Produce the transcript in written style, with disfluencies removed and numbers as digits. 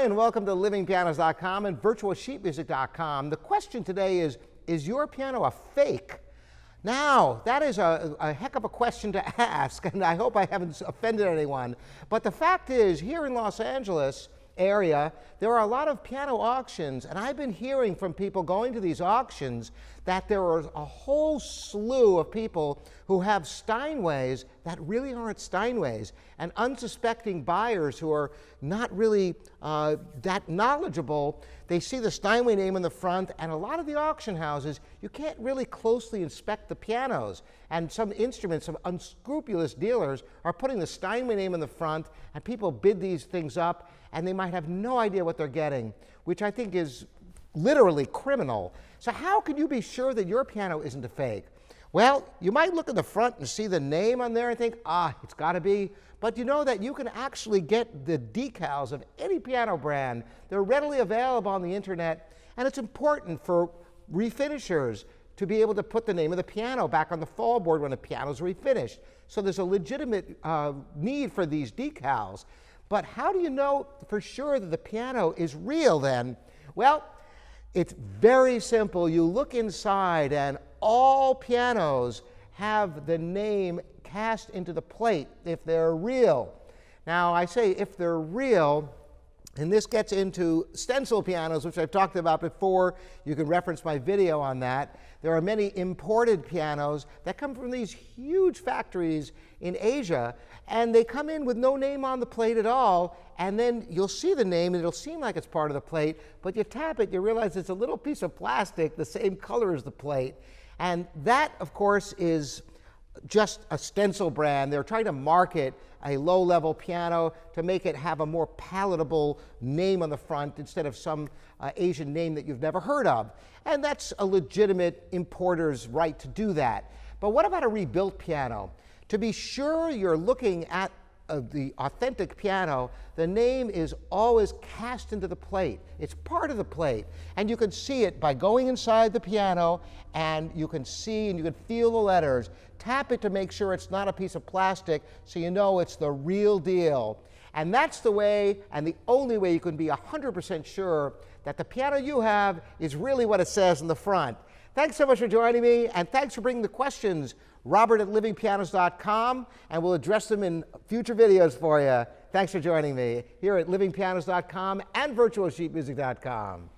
Hi, and welcome to livingpianos.com and virtualsheetmusic.com. The question today is your piano a fake? Now, that is a heck of a question to ask, and I hope I haven't offended anyone. But the fact is, here in Los Angeles area, there are a lot of piano auctions, and I've been hearing from people going to these auctions that there are a whole slew of people who have Steinways that really aren't Steinways, and unsuspecting buyers who are not really that knowledgeable. They see the Steinway name in the front, and a lot of the auction houses, you can't really closely inspect the pianos, and some instruments, some unscrupulous dealers are putting the Steinway name in the front, and people bid these things up, and they might have no idea what they're getting, which I think is literally criminal. So how can you be sure that your piano isn't a fake? Well, you might look in the front and see the name on there and think, it's got to be. But you know that you can actually get the decals of any piano brand. They're readily available on the internet, and it's important for refinishers to be able to put the name of the piano back on the fall board when the piano's refinished. So there's a legitimate need for these decals. But how do you know for sure that the piano is real then? Well, it's very simple. You look inside, and all pianos have the name cast into the plate if they're real. Now, I say if they're real, and this gets into stencil pianos, which I've talked about before. You can reference my video on that. There are many imported pianos that come from these huge factories in Asia, and they come in with no name on the plate at all, and then you'll see the name, and it'll seem like it's part of the plate, but you tap it, you realize it's a little piece of plastic the same color as the plate. And that, of course, is just a stencil brand. They're trying to market a low-level piano to make it have a more palatable name on the front instead of some Asian name that you've never heard of. And that's a legitimate importer's right to do that. But what about a rebuilt piano? To be sure you're looking at the authentic piano, the name is always cast into the plate. It's part of the plate. And you can see it by going inside the piano, and you can see and you can feel the letters. Tap it to make sure it's not a piece of plastic so you know it's the real deal. And that's the way, and the only way you can be 100% sure that the piano you have is really what it says in the front. Thanks so much for joining me, and thanks for bringing the questions. Robert at livingpianos.com, and we'll address them in future videos for you. Thanks for joining me here at livingpianos.com and virtualsheetmusic.com.